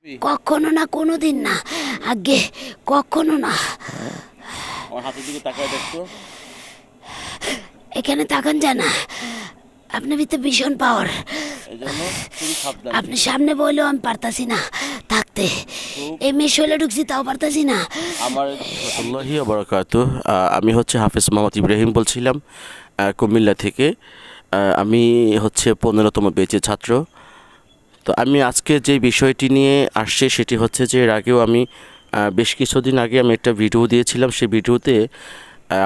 কখনো না, কোনোদিন না, আগে কখনো না। আমার হাতের দিকে তাকায় দেখতো। এখানে তাকান যায় না, আপনার ভিতরে ভীষণ পাওয়ার। এই জন্য খুবই সাবধানে। আপনি সামনে বললেও আমি পারতাছি না থাকতে। খুব এই মেয়ে শৈলে ঢুকছি তাও পারতাছি না। আমার আল্লাহি বারাকাতু। আমি হচ্ছে হাফেজ মোহাম্মদ ইব্রাহিম বলছিলাম, কুমিল্লা থেকে। আমি হচ্ছে 15তম ব্যাচের ছাত্র। তো আমি আজকে যে বিষয়টি নিয়ে আসছি সেটি হচ্ছে যে এর আগেও আমি বেশ কিছুদিন আগে আমি একটা ভিডিও দিয়েছিলাম। সেই ভিডিওতে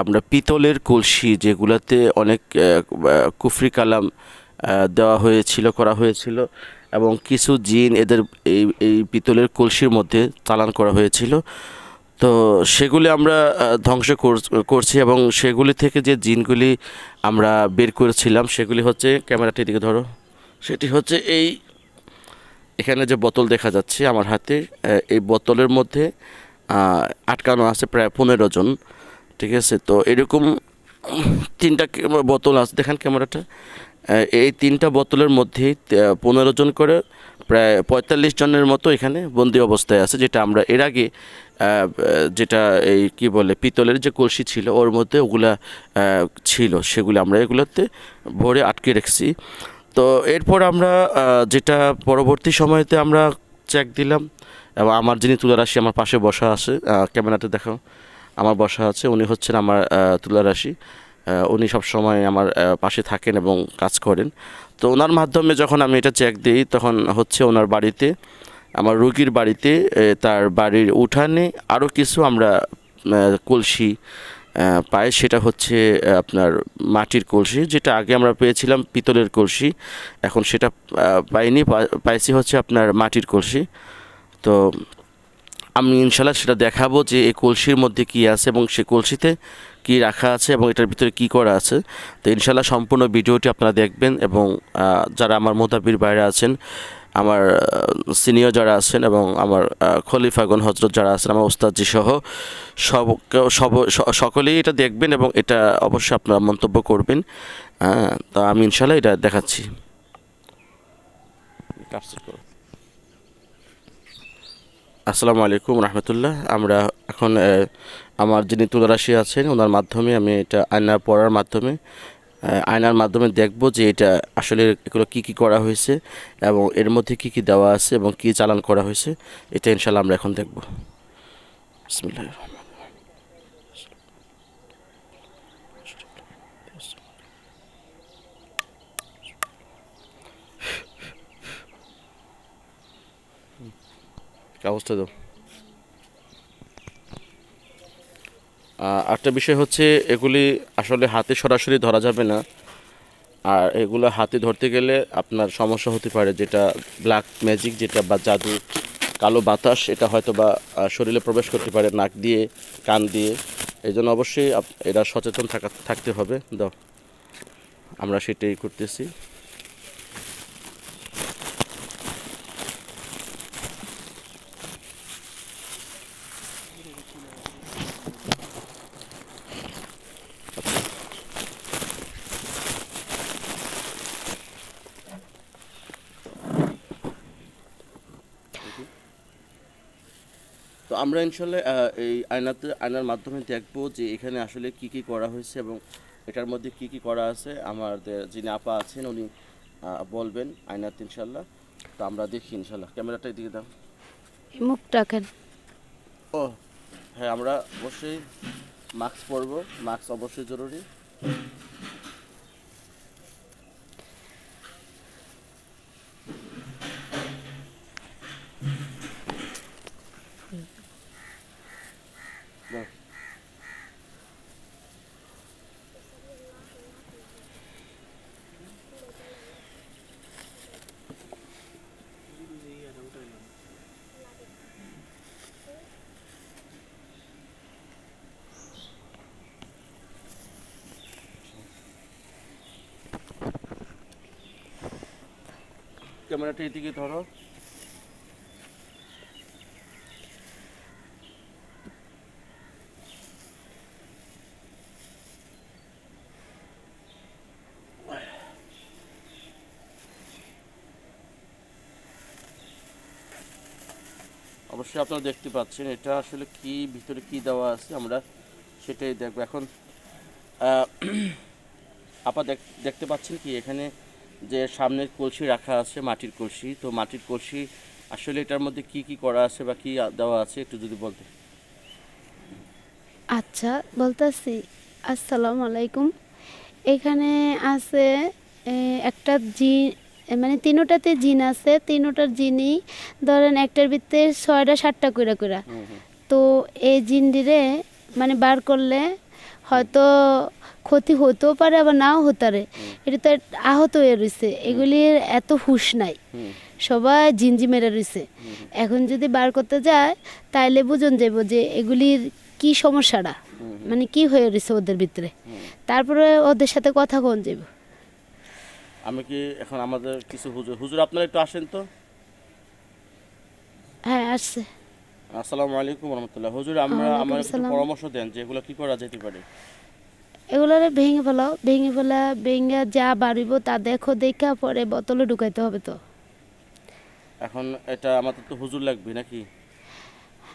আমরা পিতলের কলসি যেগুলাতে অনেক কুফরি কালাম দেওয়া হয়েছিল, করা হয়েছিল, এবং কিছু জিন এদের এই পিতলের কলসির মধ্যে চালান করা হয়েছিল। তো সেগুলি আমরা ধ্বংস করছি, এবং সেগুলি থেকে যে জিনগুলি আমরা বের করেছিলাম সেগুলি হচ্ছে, ক্যামেরাটির দিকে ধরো, সেটি হচ্ছে এখানে যে বোতল দেখা যাচ্ছে আমার হাতে, এই বোতলের মধ্যে আটকানো আছে প্রায় 15 জন। ঠিক আছে, তো এরকম তিনটা বোতল আছে, দেখেন ক্যামেরাটা। এই তিনটা বোতলের মধ্যেই 15 জন করে প্রায় 45 জনের মতো এখানে বন্দি অবস্থায় আছে, যেটা আমরা এর আগে যেটা এই কি বলে পিতলের যে কলসি ছিল ওর মধ্যে ওগুলা ছিল, সেগুলো আমরা এগুলোতে ভরে আটকে রেখেছি। তো এরপর আমরা যেটা পরবর্তী সময়তে আমরা চেক দিলাম, এবং আমার যিনি তুলারাশি আমার পাশে বসা আছে, ক্যামেরাতে দেখো, আমার বসা আছে, উনি হচ্ছেন আমার তুলারাশি। উনি সব সময় আমার পাশে থাকেন এবং কাজ করেন। তো ওনার মাধ্যমে যখন আমি এটা চেক দিই তখন হচ্ছে ওনার বাড়িতে, আমার রুগীর বাড়িতে, তার বাড়ির উঠানে আরও কিছু আমরা কলসি পাই। সেটা হচ্ছে আপনার মাটির কলসি, যেটা আগে আমরা পেয়েছিলাম পিতলের কলসি, এখন সেটা পাইনি, পাইছি হচ্ছে আপনার মাটির কলসি। তো আমি ইনশাল্লাহ সেটা দেখাবো যে এই কলসির মধ্যে কী আছে এবং সে কলসিতে কী রাখা আছে এবং এটার ভিতরে কী করা আছে। তো ইনশাল্লাহ সম্পূর্ণ ভিডিওটি আপনারা দেখবেন, এবং যারা আমার মোতাবির বাইরে আছেন, আমার সিনিয়র যারা আছেন, এবং আমার খলিফাগণ হজরত যারা আছেন, আমার ওস্তাদজি সহ সব সব সকলেই এটা দেখবেন এবং এটা অবশ্যই আপনারা মন্তব্য করবেন। তো আমি ইনশাল্লাহ এটা দেখাচ্ছি। আসসালামু আলাইকুম রহমতুল্লাহ। আমরা এখন আমার যিনি তুলারাশি আছেন ওনার মাধ্যমে আমি এটা আয়নার মাধ্যমে দেখব যে এটা আসলে এগুলো কী কী করা হয়েছে এবং এর মধ্যে কী কী দেওয়া আছে এবং কী চালান করা হয়েছে, এটা ইনশাল্লাহ আমরা এখন দেখব। বিসমিল্লাহির রহমানির রহিম। কাগজটা দাও। একটা বিষয় হচ্ছে এগুলি আসলে হাতে সরাসরি ধরা যাবে না, আর এগুলো হাতে ধরতে গেলে আপনার সমস্যা হতে পারে, যেটা ব্ল্যাক ম্যাজিক, যেটা বা জাদু, কালো বাতাস, এটা হয়তো বা শরীরে প্রবেশ করতে পারে নাক দিয়ে, কান দিয়ে। এই জন্য অবশ্যই এরা সচেতন থাকতে হবে। দাও, আমরা সেটাই করতেছি। তো আমরা ইনশাল্লাহ এই আয়নার মাধ্যমে দেখব যে এখানে আসলে কি কি করা হয়েছে এবং এটার মধ্যে কি কি করা আছে। আমাদের যিনি আপা আছেন উনি বলবেন আয়নাতে ইনশাল্লাহ। তো আমরা দেখি ইনশাল্লাহ। ক্যামেরাটা এদিকে দাও। মুখ টাকেন। ও হ্যাঁ, আমরা অবশ্যই মাস্ক পরবো, মাস্ক অবশ্যই জরুরি। দাও। ক্যামেরাটা এদিকে ধরো। অবশ্যই আপনারা দেখতে পাচ্ছেন এটা আসলে কি ভিতরে কি দেওয়া আছে, আমরা সেটাই দেখব এখন। আহ, আপা দেখতে পাচ্ছেন কি এখানে যে সামনের কলসি রাখা আছে, মাটির কলসি, তো মাটির কলসি আসলে এটার মধ্যে কি কি করা আছে বা কি দেওয়া আছে একটু যদি বলতে। আচ্ছা বলতেছি, আসসালামু আলাইকুম। এখানে আছে একটা জিন, মানে তিনোটাতে জিন আছে, তিনোটার জিনই ধরেন একটার ভিতরে 6টা 7টা কইরা কইরা। তো এই জিনডিরে মানে বার করলে হয়তো ক্ষতি হতেও পারে আবার নাও হতে পারে, এটা তো আহত হয়ে রয়েছে, এগুলির এত হুঁশ নাই, সবাই জিনজি মেরে রয়েছে। এখন যদি বার করতে যায় তাইলে বুঝন যাব যে এগুলির কি সমস্যাটা, মানে কি হয়ে রয়েছে ওদের ভিতরে, তারপরে ওদের সাথে কথা কোন যাব। আমি কি এখন আমাদের কিছু হুজুর হুজুর আপনারা একটু আসেন তো। হ্যাঁ আসছে। আসসালামু আলাইকুম রহমতুল্লাহ। হুজুর আমার ওয়ালাইকুম একটু আসসালাম। পরামর্শ দেন যে এগুলো কি করা যেতে পারে। এগুলারে ভেঙে ফেলাও, ভেঙে ফেলা, ভেঙে যা বাড়িব তা দেখো, দেখা পরে বোতলে ঢুকাইতে হবে। তো এখন এটা আমাদের তো হুজুর লাগবে নাকি?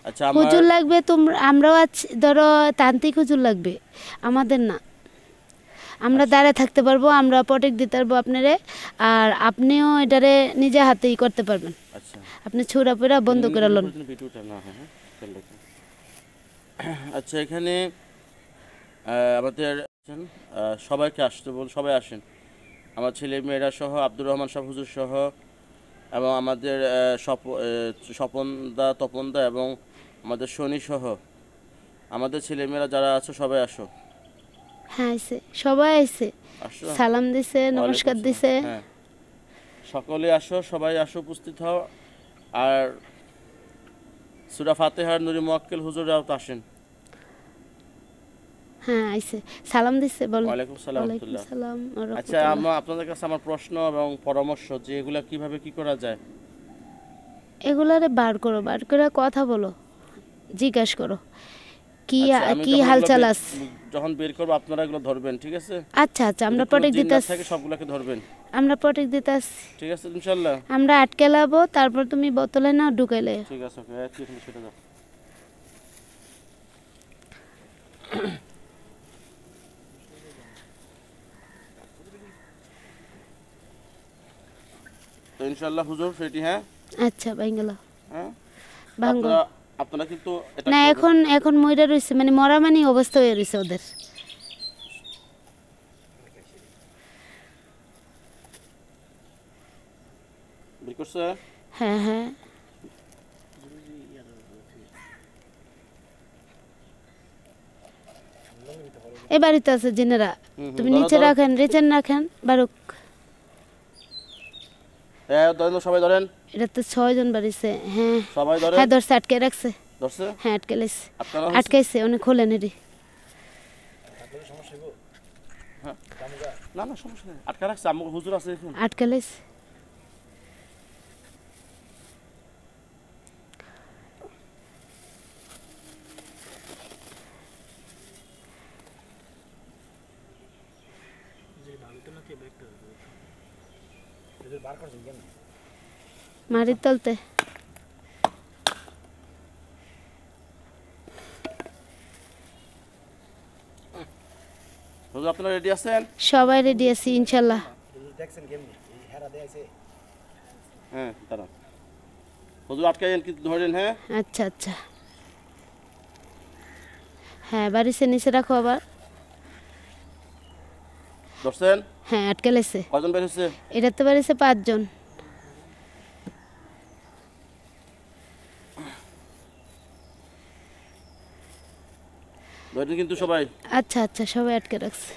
আচ্ছা আমার হুজুর লাগবে, তোমরা আমরাও আছি, ধরো তান্ত্রিক হুজুর লাগবে, আমাদের না। আমরা দাঁড়ায় থাকতে পারবো, আমরা প্রটেক্ট দিতে পারবো আপনারে, আর আপনিও এটারে নিজে হাতেই করতে পারবেন। আচ্ছা আপনি ছুরা পুরা বন্ধ করে লন। ভিডিওটা না, হ্যাঁ হ্যাঁ, খেয়াল রাখুন। আচ্ছা এখানে আমাদের সবাইকে আসতে বল, সবাই আসেন, আমার ছেলে মেয়েরা সহ, আব্দুর রহমান সাহেব হুজুর সহ, এবং আমাদের স্বপনদা, তপনদা এবং আমাদের শনি সহ আমাদের ছেলেমেয়েরা যারা আছে সবাই আসো। হ্যাঁ আইছে, সবাই আইছে, আসো, সালাম দিছে, নমস্কার ওয়ালাইকুম দিছে। আসসালাম। হ্যাঁ সকলে আসো, সবাই আসো, উপস্থিত হও। আর সূরা ফাতিহার নুরি মুয়াক্কেল হুজুরাও তো আসেন। হ্যাঁ আইছে, সালাম দিছে, বল। ওয়ালাইকুম সালাম ওয়ালাইকুম রাহমাতুল্লাহ। সালাম ওয়া আচ্ছা রাহমাতুল্লাহ। আপনাদের কাছে আমার প্রশ্ন এবং পরামর্শ যে এগুলা কিভাবে কি করা যায়। এগুলারে বার করো, বার করে কথা বলো, জিজ্ঞাসা করো কি আচ্ছা আমি কি যখন হালচাল আছে। যখন বের করবো আপনারা এগুলো ধরবেন, ঠিক আছে? আচ্ছা আচ্ছা, আমরা যদি কোনো প্রটেক্ট জিন না দিতাছি, থাকে সবগুলোকে ধরবেন, আমরা প্রটেক্ট দিতাছি। ঠিক আছে ইনশাআল্লাহ। আমরা আটকে লাবো, তারপর তুমি বোতলে না ঢুকাইলে। ঠিক আছে ওকে, একটু এখানে সেটা দাও। তো ইনশাআল্লাহ হুজুর সেটি, হ্যাঁ আচ্ছা বাইঙ্গলা হ্যাঁ। ভাঙ্গ আপনারা আপনারা কিন্তু এটা না, করবেন। এখন এখন মইরা রইছে, মানে মরা মানে অবস্থা হয়ে রইছে ওদের। বের করছে? হ্যাঁ হ্যাঁ, এ বাড়িতে আছে জিনেরা, তুমি ধরো, নিচে ধরো। রাখেন, রিচেন রাখেন, বারুক। হ্যাঁ ধরেন তো, সবাই ধরেন, এটা তো 6জন বাড়িছে। হ্যাঁ সবাই ধরেন। হ্যাঁ, ধরছে, আটকে রাখছে। ধরছে? হ্যাঁ আটকে লাইছে, আপনারা হয়েছে? আটকাইছে, অনেক খোলেন এটি। হ্যাঁ না না সমস্যা নেই, আটকা রাখছে, আমার হুজুর আছে এখানে। আটকে লাইছে। মাটির তলতে। হুজুর আপনারা রেডি আছেন? সবাই রেডি আছি ইনশাল্লাহ। হ্যাঁ দাঁড়ান, হুজুর আটকাইন কিন্তু ধরেন, হ্যাঁ আচ্ছা আচ্ছা, হ্যাঁ বাড়িছে, নিচে রাখো আবার। ধরছেন? হ্যাঁ আটকে লাইছে। কজন বের হয়েছে? এটাতে বাড়িছে 5জন। ধরেন কিন্তু সবাই। আচ্ছা আচ্ছা, সবাই আটকে রাখছে।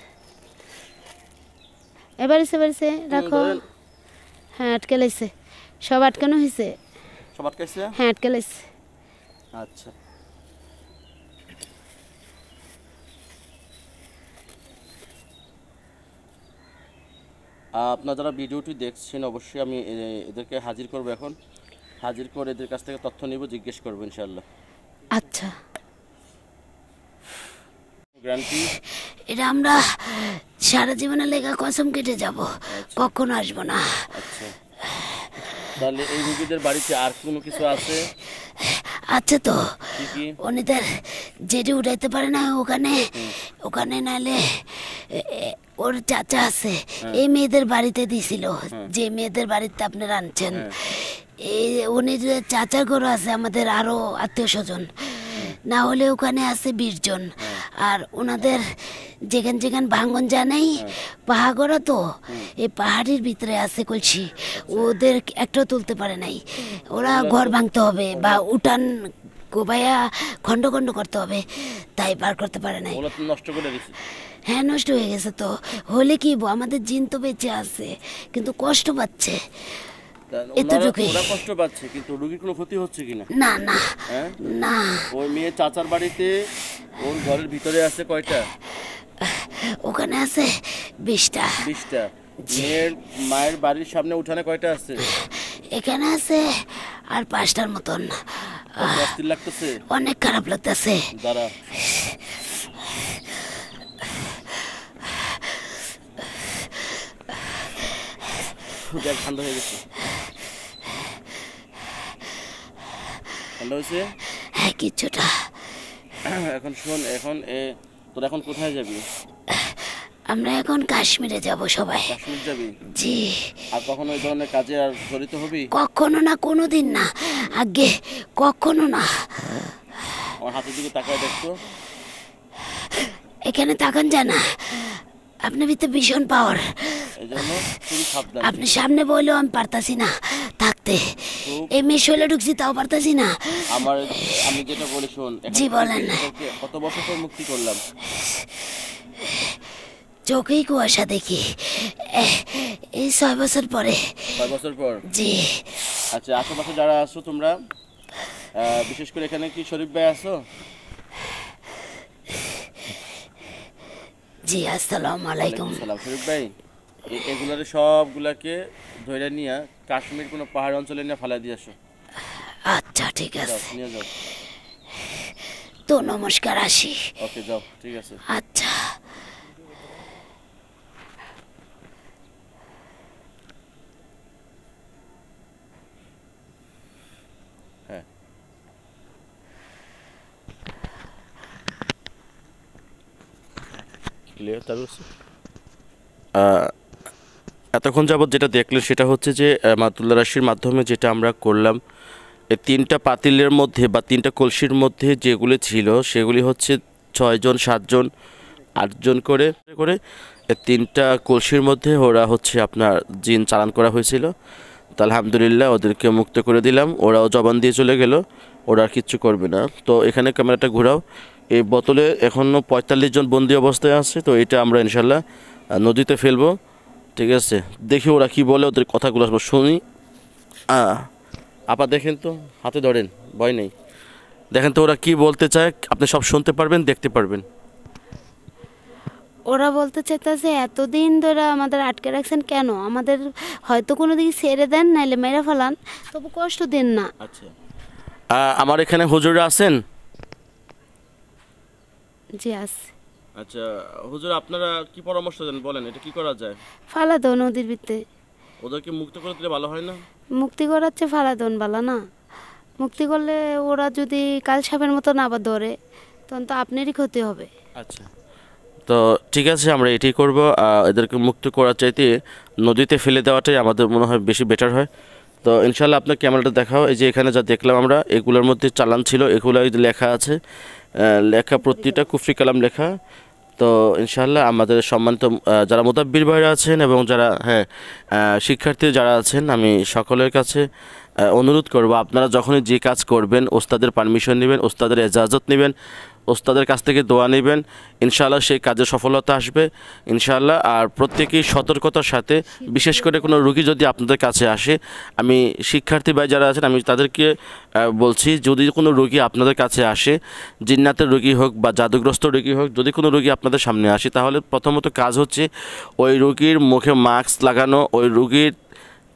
এবারিছে বাড়িছে, রাখো। ধরেন। হ্যাঁ আটকে লাইছে, সব আটকানো হয়েছে। সব আটকাইছে? হ্যাঁ আটকে লাইছে। আচ্ছা আপনারা যারা ভিডিওটি দেখছেন অবশ্যই আমি এদেরকে হাজির করব, এখন হাজির করে এদের কাছ থেকে তথ্য নিব, জিজ্ঞেস করবো ইনশাআল্লাহ। আচ্ছা, গ্যারান্টি? এটা আমরা সারা জীবনের লেখা কসম কেটে যাব, কখনো আসবো না। আচ্ছা তাহলে এই রুগীদের বাড়িতে আর কোনো কিছু আছে? আচ্ছা তো কি কি? উনিদের যেটি উঠাইতে পারে না ওখানে ওখানে নালে ওর চাচা আছে এই মেয়েদের বাড়িতে দিছিল, যে মেয়েদের বাড়িতে আপনারা আনছেন এই উনি যে চাচার ঘর আছে আমাদের আরো আত্মীয় স্বজন, না হলে ওখানে আছে 20 জন। আর ওনাদের যেখান যেখান ভাঙন জানাই পাহাড় তো এই পাহাড়ের ভিতরে আছে কলসি, ওদের একটাও তুলতে পারে নাই। ওরা ঘর ভাঙতে হবে বা উঠান গোবাইয়া খণ্ড খণ্ড করতে হবে, তাই বার করতে পারে নাই। ওগুলো তো নষ্ট করে দিছে। হ্যাঁ নষ্ট হয়ে গেছে তো, হলে কি আমাদের জিন তো বেঁচে আছে কিন্তু কষ্ট পাচ্ছে এতটুকুই। ওরা কষ্ট পাচ্ছে কিন্তু রোগীর কোনো ক্ষতি হচ্ছে কিনা? না না হ্যাঁ না, ওই মেয়ে চাচার বাড়িতে ওর ঘরের ভিতরে আছে কয়টা? ওখানে আছে 20টা। 20টা। মায়ের বাড়ির সামনে উঠানে কয়টা আছে? এখানে আছে আর 5টার মতন। অস্থির লাগতেছে, অনেক খারাপ লাগতেছে। দাঁড়া দেখ, ঠান্ডা হয়ে গেছে। ঠান্ডা হয়েছে? হ্যাঁ কিছুটা। এখন শোন, তোর এখন কোথায় যাবি? আমরা এখন কাশ্মীরে যাব সবাই। কাশ্মীর যাবি? জি। আর কখনো ওই ধরনের কাজে আর জড়িত হবি? কখনো না, কোনোদিন না, আগে কখনো না। আমার হাতের দিকে তাকায় দেখতো। এখানে তাকান যায় না, আপনি ভিতরে ভীষণ পাওয়ার, এই জন্য খুবই সাবধান। আপনি সামনে বললেও আমি পারতাছি না থাকতে, এই মেয়ে শৈলে ঢুকছি তাও পারতাছি না। আমি যেটা বলি শোন। জি বলেন। কত বছর পর মুক্তি করলাম? চোখেই কুয়াশা দেখি এই 6 বছর পরে। 6 বছর পর? জি। আচ্ছা, আশেপাশে যারা আছো তোমরা, বিশেষ করে এখানে কি শরীফ ভাই আছো? জি আসসালামু আলাইকুম। সালাম। শরীফ ভাই, এগুলোর সবগুলাকে ধরে নিয়ে কাশ্মীর কোনো পাহাড় অঞ্চলে নিয়ে ফালাই দিয়ে আসো। আচ্ছা ঠিক আছে, নিয়ে যাও। তো নমস্কার, আসি। ওকে যাও, ঠিক আছে। আচ্ছা। হ্যাঁ, ক্লিয়ার। তার এতক্ষণ যাবৎ যেটা দেখলেন সেটা হচ্ছে যে মাতুল্লা রাশির মাধ্যমে যেটা আমরা করলাম, এই 3টা পাতিলের মধ্যে বা 3টা কলসির মধ্যে যেগুলি ছিল সেগুলি হচ্ছে 6 জন 7 জন 8 জন করে করে এই 3টা কলসির মধ্যে ওরা হচ্ছে আপনার জিন চালান করা হয়েছিল। তো আলহামদুলিল্লাহ ওদেরকে মুক্ত করে দিলাম, ওরাও জবান দিয়ে চলে গেল, ওরা আর কিচ্ছু করবে না। তো এখানে ক্যামেরাটা ঘোরাও। এই বোতলে এখনও 45 জন বন্দি অবস্থায় আছে, তো এটা আমরা ইনশাল্লাহ নদীতে ফেলবো। ঠিক আছে, দেখি ওরা কি বলে, ওদের কথাগুলো শুনি। আপা দেখেন তো, হাতে ধরেন, ভয় নেই। দেখেন তো ওরা কি বলতে চায়, আপনি সব শুনতে পারবেন, দেখতে পারবেন। ওরা বলতে চাইতেছে এতদিন ধরে আমাদের আটকে রাখছেন কেন, আমাদের হয়তো কোনো দিকে ছেড়ে দেন নাইলে মেরে ফেলান, তবু কষ্ট দেন না। আচ্ছা, আমার এখানে হুজুররা আছেন? জি আছে। আচ্ছা হুজুর, আপনারা কি পরামর্শ দেন বলেন, এটা কি করা যায়? ফালা দাও নদীর ভিতরে। ওদেরকে মুক্ত করে দিলে ভালো হয় না? মুক্তি করাচ্ছে ফালা দন বালা না, মুক্তি করলে ওরা যদি কাল সাপের মতন আবার ধরে তখন তো আপনারই ক্ষতি হবে। আচ্ছা, তো ঠিক আছে, আমরা এটাই করব। এদেরকে মুক্ত করার চাইতে নদীতে ফেলে দেওয়াটাই আমাদের মনে হয় বেশি বেটার হয়। তো ইনশাল্লাহ আপনার ক্যামেরাটা দেখাও। এই যে এখানে যা দেখলাম আমরা, এগুলোর মধ্যে চালান ছিল, এগুলো লেখা আছে, লেখা প্রতিটা কুফরি কালাম লেখা। তো ইনশাল্লাহ আমাদের সম্মানিত যারা মুতাব্বির ভাইরা আছেন এবং যারা শিক্ষার্থী যারা আছেন, আমি সকলের কাছে অনুরোধ করব, আপনারা যখনই যে কাজ করবেন ওস্তাদের পারমিশন নেবেন, ওস্তাদের এজাজত নেবেন, ওস্তাদের কাছ থেকে দোয়া নেবেন, ইনশাআল্লাহ সেই কাজে সফলতা আসবে ইনশাআল্লাহ। আর প্রত্যেকেই সতর্কতার সাথে, বিশেষ করে কোনো রুগী যদি আপনাদের কাছে আসে, আমি শিক্ষার্থী ভাই যারা আছেন আমি তাদেরকে বলছি, যদি কোনো রুগী আপনাদের কাছে আসে, জিন্নাতের রুগী হোক বা জাদুগ্রস্ত রুগী হোক, যদি কোনো রুগী আপনাদের সামনে আসে, তাহলে প্রথমত কাজ হচ্ছে ওই রুগীর মুখে মাস্ক লাগানো,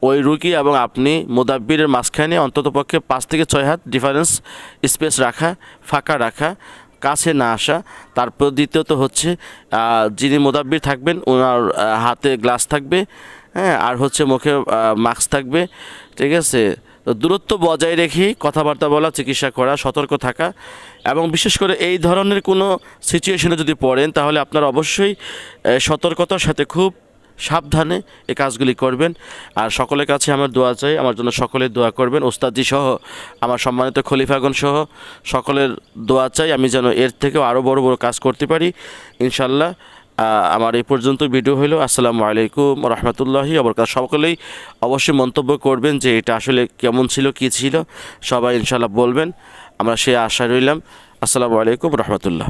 ওই রুগী এবং আপনি মুদাব্বিরের মাঝখানে অন্ততপক্ষে 5 থেকে 6 হাত ডিফারেন্স স্পেস রাখা, ফাঁকা রাখা, কাছে না আসা। তারপর দ্বিতীয়ত হচ্ছে যিনি মুদাব্বির থাকবেন ওনার হাতে গ্লাস থাকবে, হ্যাঁ, আর হচ্ছে মুখে মাস্ক থাকবে। ঠিক আছে, তো দূরত্ব বজায় রেখে কথাবার্তা বলা, চিকিৎসা করা, সতর্ক থাকা, এবং বিশেষ করে এই ধরনের কোনো সিচুয়েশনে যদি পড়েন তাহলে আপনারা অবশ্যই সতর্কতার সাথে খুব সাবধানে এই কাজগুলি করবেন। আর সকলের কাছে আমার দোয়া চাই, আমার জন্য সকলে দোয়া করবেন, ওস্তাদজি সহ আমার সম্মানিত খলিফাগণ সহ সকলের দোয়া চাই আমি যেন এর থেকেও আরও বড় বড় কাজ করতে পারি ইনশাল্লাহ। আমার এই পর্যন্ত ভিডিও হলো। আসসালামু আলাইকুম রহমতুল্লাহি আবরকাত। সকলেই অবশ্যই মন্তব্য করবেন যে এটা আসলে কেমন ছিল, কী ছিল, সবাই ইনশাল্লাহ বলবেন, আমরা সে আশা রইলাম। আসসালামু আলাইকুম রহমতুল্লাহ।